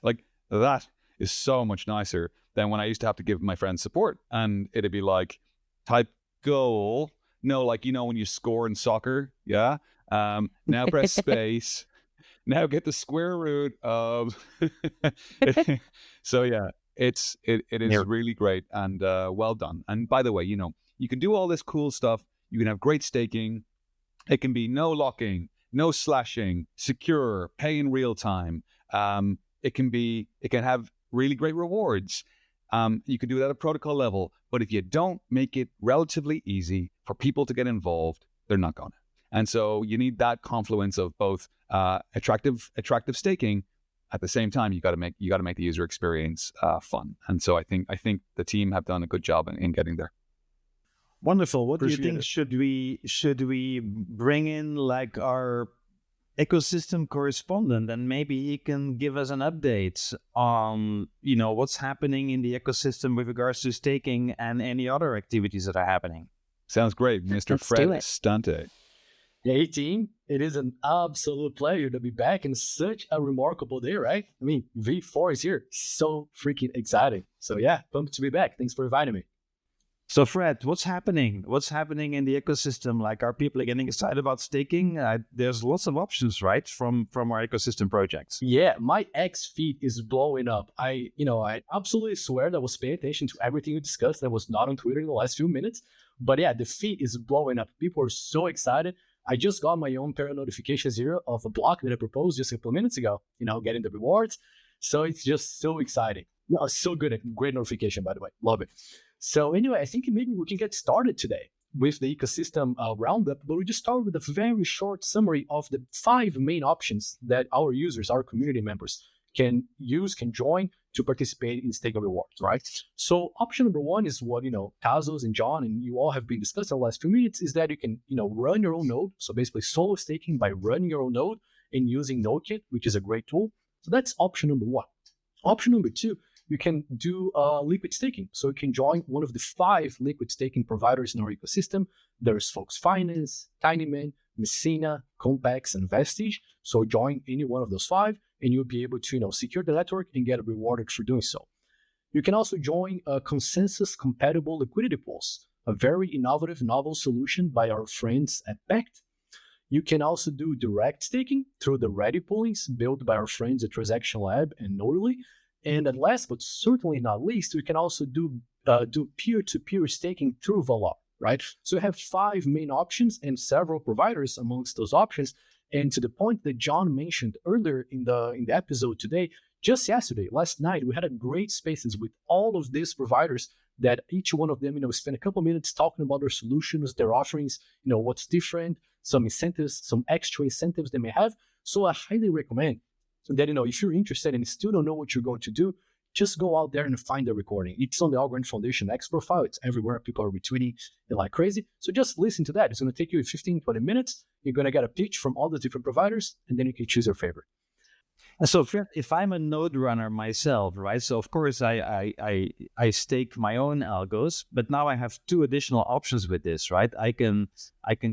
Like, that is so much nicer than when I used to have to give my friends support, and it'd be like, type goal. No, like, when you score in soccer. Yeah. Now press space. Now get the square root of. So yeah, it is really great and well done. And by the way, you can do all this cool stuff. You can have great staking. It can be no locking, no slashing, secure, pay in real time. It can have really great rewards. You can do it at a protocol level, but if you don't make it relatively easy for people to get involved, they're not going to. And so you need that confluence of both attractive staking. At the same time, you got to make the user experience fun. And so I think the team have done a good job in getting there. Wonderful. What do you Appreciate think? it. Should we bring in like our ecosystem correspondent, and maybe he can give us an update on what's happening in the ecosystem with regards to staking and any other activities that are happening? Sounds great, Mr. Let's Fred do it. Estante. Hey team, it is an absolute pleasure to be back in such a remarkable day, right? I mean, V4 is here. So freaking exciting. So yeah, pumped to be back. Thanks for inviting me. So Fred, what's happening? What's happening in the ecosystem? Like, are people getting excited about staking? There's lots of options, right, from our ecosystem projects. Yeah, my X feed is blowing up. I absolutely swear that I was paying attention to everything you discussed that was not on Twitter in the last few minutes. But yeah, the feed is blowing up. People are so excited. I just got my own pair of notifications here of a block that I proposed just a couple of minutes ago, getting the rewards. So it's just so exciting. No, so good. Great notification, by the way. Love it. So anyway, I think maybe we can get started today with the ecosystem roundup, but we just start with a very short summary of the 5 main options that our users, our community members can join to participate in staking rewards, right? So option number 1 is what, Tasos and John and you all have been discussing in the last few minutes, is that you can, run your own node. So basically solo staking by running your own node and using NodeKit, which is a great tool. So that's option number 1. Option number 2, you can do liquid staking. So you can join one of the 5 liquid staking providers in our ecosystem. There's Fox Finance, Tinyman, Messina, Compax, and Vestige. So join any one of those 5, and you'll be able to secure the network and get rewarded for doing so. You can also join consensus-compatible liquidity pools, a very innovative, novel solution by our friends at Pact. You can also do direct staking through the Ready poolings built by our friends at Transaction Lab and Nodely. And at last, but certainly not least, we can also do peer-to-peer staking through Valar, right? So we have 5 main options and several providers amongst those options. And to the point that John mentioned earlier in the episode today, just yesterday, last night, we had a great spaces with all of these providers that each one of them, spent a couple minutes talking about their solutions, their offerings, what's different, some incentives, some extra incentives they may have. So I highly recommend that, if you're interested and still don't know what you're going to do, just go out there and find the recording. It's on the Algorand Foundation X profile. It's everywhere. People are retweeting it like crazy. So just listen to that. It's going to take you 15, 20 minutes. You're going to get a pitch from all the different providers, and then you can choose your favorite. And so if I'm a node runner myself, right? So of course I stake my own algos, but now I have 2 additional options with this, right? I can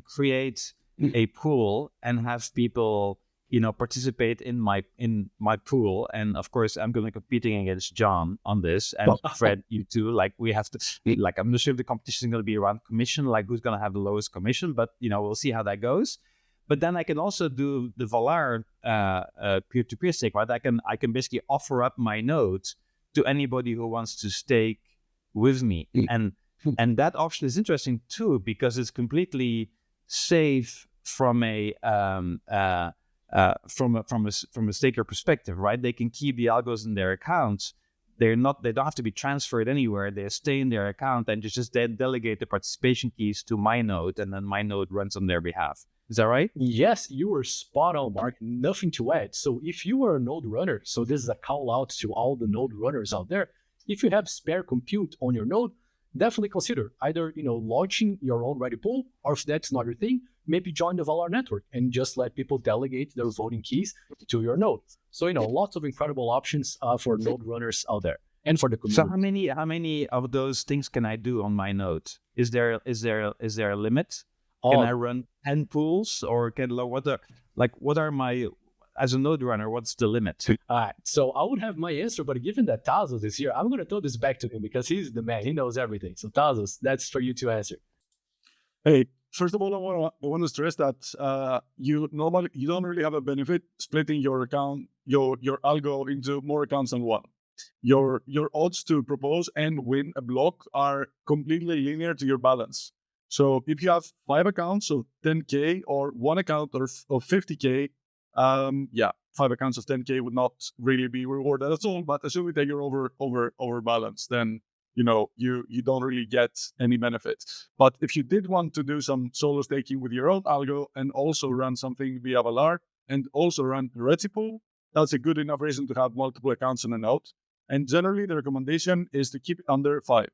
create a pool and have people participate in my pool, and of course I'm going to be competing against John on this, and Fred, you too. Like we have to, like I'm not sure if the competition is going to be around commission, like who's going to have the lowest commission, but we'll see how that goes. But then I can also do the Valar peer-to-peer stake, right? I can basically offer up my node to anybody who wants to stake with me, and that option is interesting too because it's completely safe from a staker perspective, right? They can keep the algos in their accounts. They don't have to be transferred anywhere. They stay in their account and just delegate the participation keys to my node, and then my node runs on their behalf. Is that right? Yes, you were spot on, Mark. Nothing to add. So if you are a node runner, so this is a call out to all the node runners out there. If you have spare compute on your node, definitely consider either launching your own Ready pool, or if that's not your thing, maybe join the Valar network and just let people delegate their voting keys to your node. So lots of incredible options for node runners out there and for the community. So how many of those things can I do on my node? Is there a limit? Can I run 10 pools, or what are my, as a node runner, what's the limit? All right, so I would have my answer, but given that Tasos is here, I'm going to throw this back to him because he's the man. He knows everything. So Tasos, that's for you to answer. Hey, first of all, I want to stress that you don't really have a benefit splitting your account, your algo into more accounts than one. Your odds to propose and win a block are completely linear to your balance. So if you have 5 accounts of 10K or 1 account of 50K, 5 accounts of 10K would not really be rewarded at all. But assuming that you're over balance, then you don't really get any benefit. But if you did want to do some solo staking with your own algo and also run something via Valar and also run a Ready pool, that's a good enough reason to have multiple accounts on a node. And generally, the recommendation is to keep it under 5.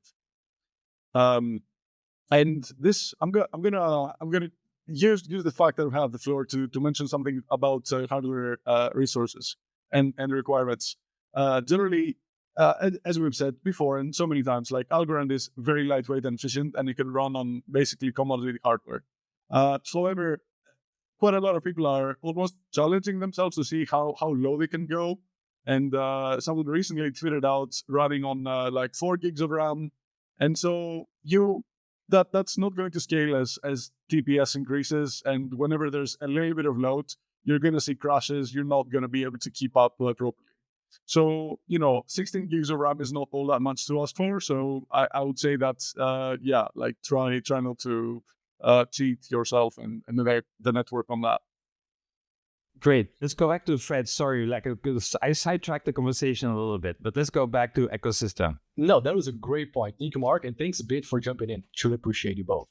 And this, I'm gonna use the fact that I have the floor to mention something about hardware resources and requirements. Generally, as we've said before and so many times, like Algorand is very lightweight and efficient, and it can run on basically commodity hardware. However, quite a lot of people are almost challenging themselves to see how low they can go. And someone recently tweeted out running on like 4 gigs of RAM. And so that's not going to scale as TPS increases. And whenever there's a little bit of load, you're going to see crashes. You're not going to be able to keep up properly. So, 16 gigs of RAM is not all that much to ask for. So I would say that, try not to cheat yourself and the network on that. Great. Let's go back to Fred. Sorry, I sidetracked the conversation a little bit, but let's go back to ecosystem. No, that was a great point. Thank you, Mark, and thanks a bit for jumping in. Truly appreciate you both.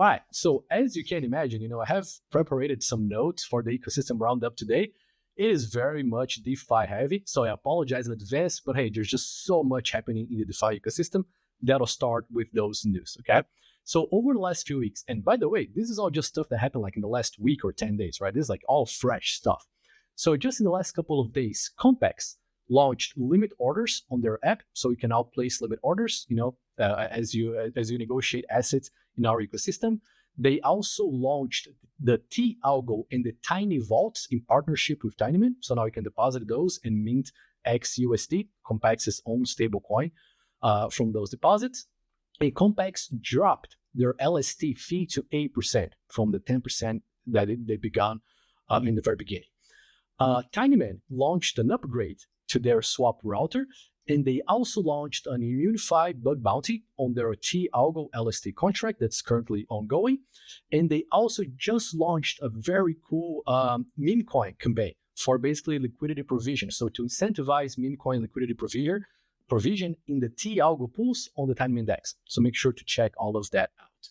All right, so as you can imagine, I have prepared some notes for the ecosystem roundup today. It is very much DeFi heavy, so I apologize in advance, but hey, there's just so much happening in the DeFi ecosystem that I'll start with those news, okay? So over the last few weeks, and by the way, this is all just stuff that happened like in the last week or 10 days, right? This is like all fresh stuff. So just in the last couple of days, Compex launched limit orders on their app, so you can now place limit orders, as you negotiate assets in our ecosystem. They also launched the T-Algo and the Tiny Vaults in partnership with Tinymint, so now you can deposit those and mint XUSD, Compex's own stablecoin, from those deposits. And Compex dropped their LST fee to 8% from the 10% that they began in the very beginning. Tinymint launched an upgrade to their swap router, and they also launched an unified bug bounty on their T-Algo LST contract that's currently ongoing. And they also just launched a very cool meme coin campaign for basically liquidity provision. So to incentivize meme coin liquidity provision in the T-Algo pools on the Tinymint DEX. So make sure to check all of that out.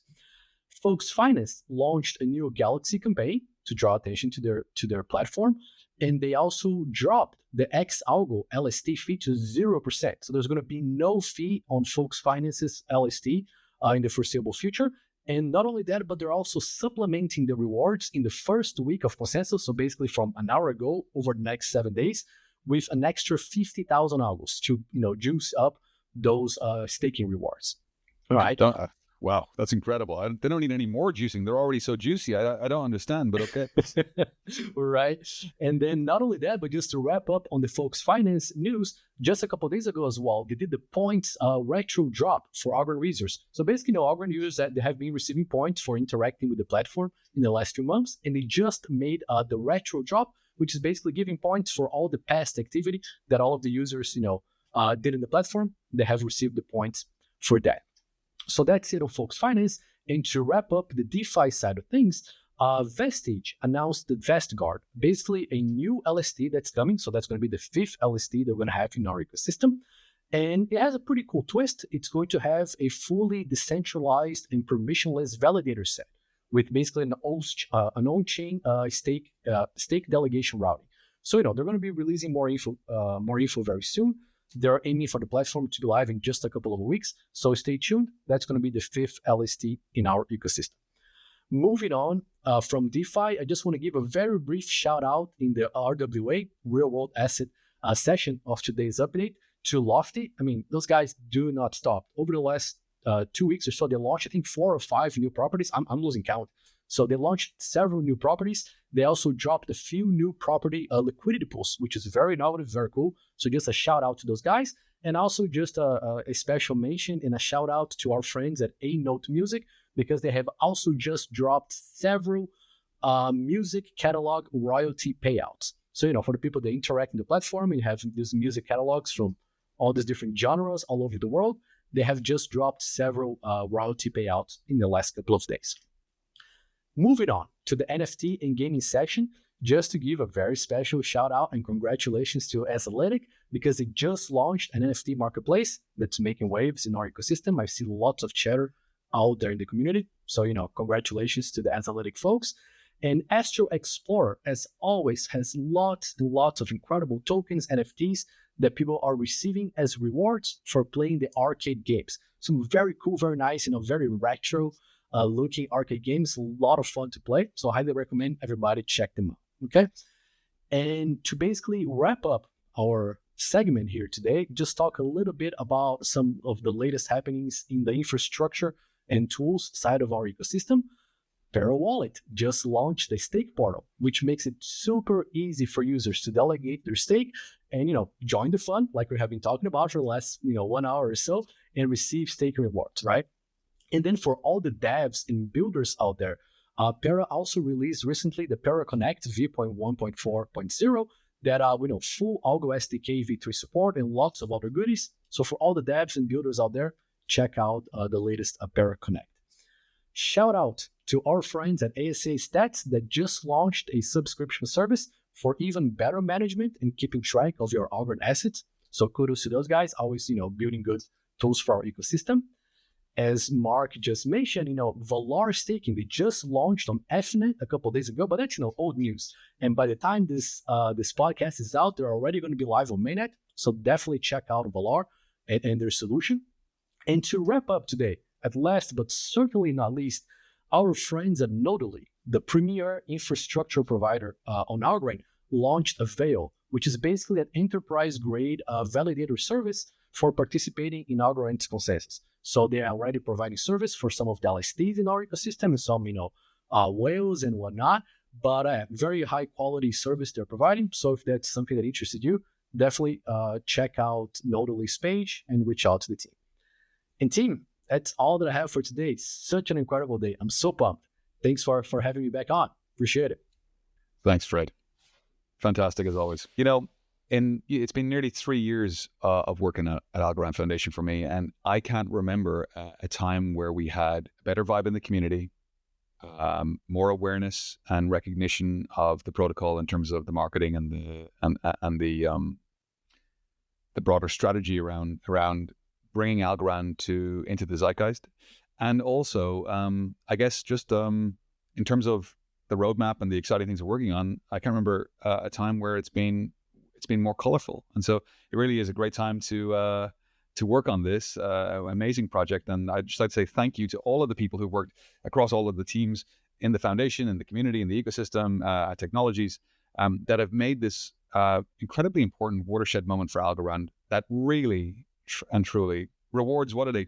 Folks Finance launched a new Galaxy campaign to draw attention to their platform, and they also dropped the X-Algo LST fee to 0%. So there's going to be no fee on Folks Finance's LST in the foreseeable future. And not only that, but they're also supplementing the rewards in the first week of consensus, so basically from an hour ago over the next 7 days, with an extra 50,000 algos to juice up those staking rewards. All right. Wow, that's incredible. They don't need any more juicing. They're already so juicy. I don't understand, but okay. Right. And then not only that, but just to wrap up on the Folks Finance news, just a couple of days ago as well, they did the points retro drop for Algorand users. So basically, Algorand users that they have been receiving points for interacting with the platform in the last few months, and they just made the retro drop, which is basically giving points for all the past activity that all of the users, did in the platform. They have received the points for that. So that's it on Folks Finance. And to wrap up the DeFi side of things, Vestige announced the VestGuard, basically a new LST that's coming. So that's going to be the 5th LST that we're going to have in our ecosystem. And it has a pretty cool twist. It's going to have a fully decentralized and permissionless validator set with basically an on-chain stake delegation routing. So, they're going to be releasing more info very soon. They're aiming for the platform to be live in just a couple of weeks. So stay tuned. That's going to be the 5th LST in our ecosystem. Moving on from DeFi, I just want to give a very brief shout out in the RWA, real world asset session of today's update to Lofty. I mean, those guys do not stop. Over the last 2 weeks or so, they launched, I think, 4 or 5 new properties. I'm losing count. So they launched several new properties. They also dropped a few new property liquidity pools, which is very innovative, very cool. So just a shout out to those guys. And also just a special mention and a shout out to our friends at A Note Music, because they have also just dropped several music catalog royalty payouts. So, for the people that interact in the platform, you have these music catalogs from all these different genres all over the world. They have just dropped several royalty payouts in the last couple of days. Moving on to the NFT and gaming section, just to give a very special shout out and congratulations to Athletic, because they just launched an NFT marketplace that's making waves in our ecosystem. I've seen lots of chatter out there in the community. So, congratulations to the Athletic folks. And Astro Explorer, as always, has lots and lots of incredible tokens, NFTs that people are receiving as rewards for playing the arcade games. Some very cool, very nice, very retro looking arcade games. A lot of fun to play. So I highly recommend everybody check them out. Okay. And to basically wrap up our segment here today, just talk a little bit about some of the latest happenings in the infrastructure and tools side of our ecosystem. Paro Wallet just launched the stake portal, which makes it super easy for users to delegate their stake and, join the fund like we have been talking about for the last, 1 hour or so and receive staking rewards, right? And then for all the devs and builders out there, Paro also released recently the Paro Connect v.1.4.0 that, full Algo SDK v3 support and lots of other goodies. So for all the devs and builders out there, check out the latest Paro Connect. Shout out to our friends at ASA Stats that just launched a subscription service for even better management and keeping track of your Algorand assets. So kudos to those guys, always, building good tools for our ecosystem. As Mark just mentioned, Valar staking, they just launched on FNet a couple of days ago, but that's, old news. And by the time this podcast is out, they're already going to be live on mainnet. So definitely check out Valar and their solution. And to wrap up today, at last, but certainly not least, our friends at Nodely, the premier infrastructure provider on Algorand, launched a Veil, which is basically an enterprise-grade validator service for participating in Algorand's consensus. So they are already providing service for some of the LSTs in our ecosystem and some, whales and whatnot, but very high-quality service they're providing. So if that's something that interested you, definitely check out Nodely's page and reach out to the team. And team, that's all that I have for today. Such an incredible day. I'm so pumped. Thanks for having me back on. Appreciate it. Thanks, Fred. Fantastic as always. It's been nearly 3 years of working at Algorand Foundation for me, and I can't remember a time where we had a better vibe in the community, more awareness and recognition of the protocol in terms of the marketing and the broader strategy around bringing Algorand into the zeitgeist, and also I guess just in terms of the roadmap and the exciting things we're working on. I can't remember a time where it's been more colorful, and so it really is a great time to work on this amazing project. And I'd just like to say thank you to all of the people who worked across all of the teams in the foundation, in the community, in the ecosystem, at Technologies that have made this incredibly important watershed moment for Algorand that really and truly rewards what are they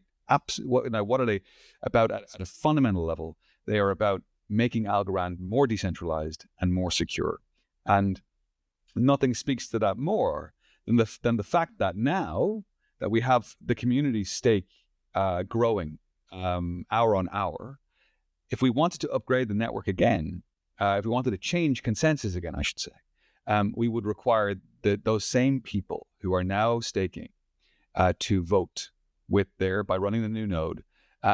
about at a fundamental level. They are about making Algorand more decentralized and more secure. And nothing speaks to that more than the fact that now that we have the community stake growing hour on hour, if we wanted to upgrade the network again, if we wanted to change consensus again, I should say, we would require those same people who are now staking to vote by running the new node.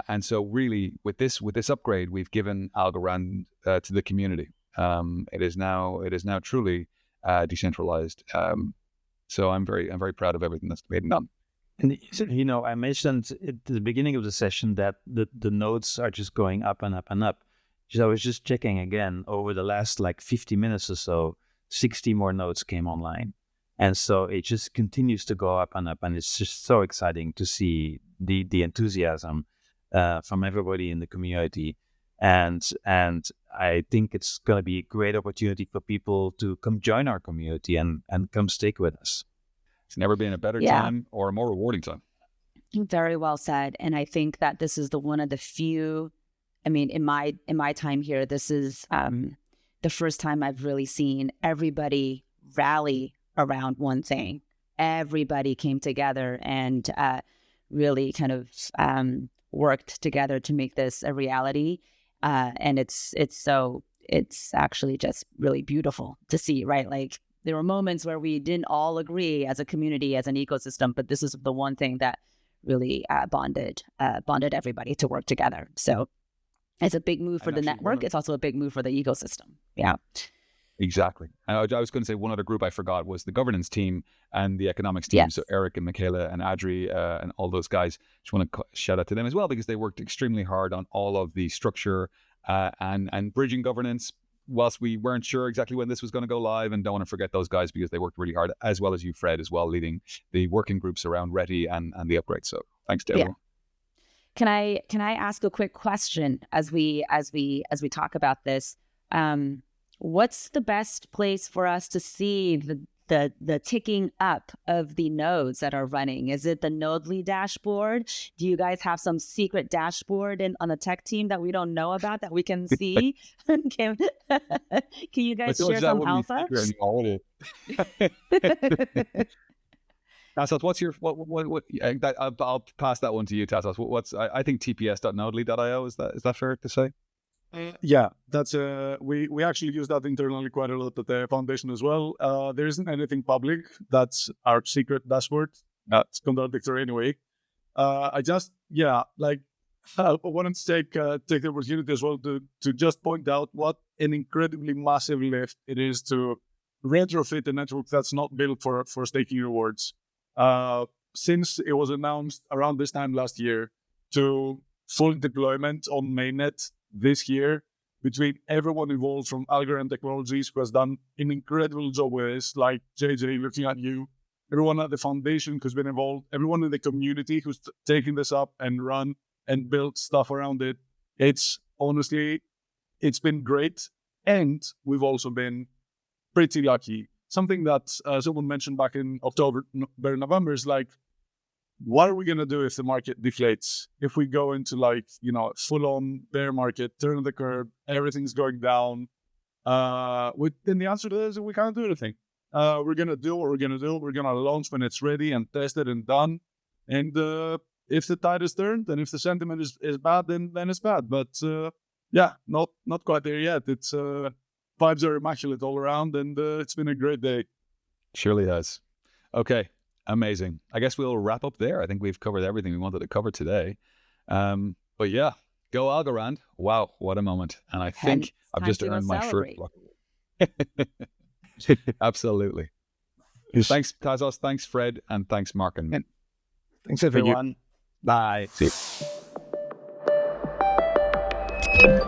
And so really with this upgrade, we've given Algorand to the community. It is now truly decentralized. So I'm very proud of everything that's been done. And I mentioned at the beginning of the session that the nodes are just going up and up and up. So I was just checking again over the last 50 minutes or so, 60 more nodes came online. And so it just continues to go up, and it's just so exciting to see the enthusiasm from everybody in the community. And I think it's going to be a great opportunity for people to come join our community and come stake with us. It's never been a better time or a more rewarding time. Very well said. And I think that this is one of the few, in my time here, this is the first time I've really seen everybody rally around one thing. Everybody came together and really kind of worked together to make this a reality. And it's actually just really beautiful to see, right? There were moments where we didn't all agree as a community, as an ecosystem, but this is the one thing that really bonded everybody to work together. So it's a big move for the network. It's also a big move for the ecosystem. Yeah. Exactly. I was going to say one other group I forgot was the governance team and the economics team. Yes. So Eric and Michaela and Adri and all those guys. Just want to shout out to them as well, because they worked extremely hard on all of the structure and bridging governance, whilst we weren't sure exactly when this was going to go live, and don't want to forget those guys because they worked really hard, as well as you, Fred, as well, leading the working groups around Ready and the upgrade. So thanks to everyone. Can I ask a quick question as we talk about this? What's the best place for us to see the ticking up of the nodes that are running? Is it the Nodely dashboard? Do you guys have some secret dashboard on the tech team that we don't know about that we can see? Can you guys share some alpha? Tasos, what's your what? I'll pass that one to you, Tasos. I think tps.nodely.io, is that fair to say? Yeah, that's we actually use that internally quite a lot at the foundation as well. There isn't anything public. That's our secret dashboard. That's contradictory anyway. I wanted to take the opportunity as well to just point out what an incredibly massive lift it is to retrofit a network that's not built for staking rewards. Since it was announced around this time last year to full deployment on mainnet this year, between everyone involved from Algorand Technologies, who has done an incredible job with this, like JJ, looking at you, everyone at the foundation who's been involved, everyone in the community who's taken this up and run and built stuff around it. It's been great. And we've also been pretty lucky. Something that someone mentioned back in October, November is like, what are we going to do if the market deflates? If we go into full-on bear market, turn the curve, everything's going down. Then the answer to this is we can't do anything. We're going to do what we're going to do. We're going to launch when it's ready and tested and done. And if the tide is turned and if the sentiment is bad, then it's bad. But not quite there yet. It's vibes are immaculate all around, and it's been a great day. Surely has. Okay. Amazing. I guess we'll wrap up there. I think we've covered everything we wanted to cover today. But yeah, go Algorand. Wow, what a moment. And I think I've just earned my shirt. Absolutely. Yes. Thanks, Tasos. Thanks, Fred. And thanks, Marc. And thanks, everyone. Bye. See you.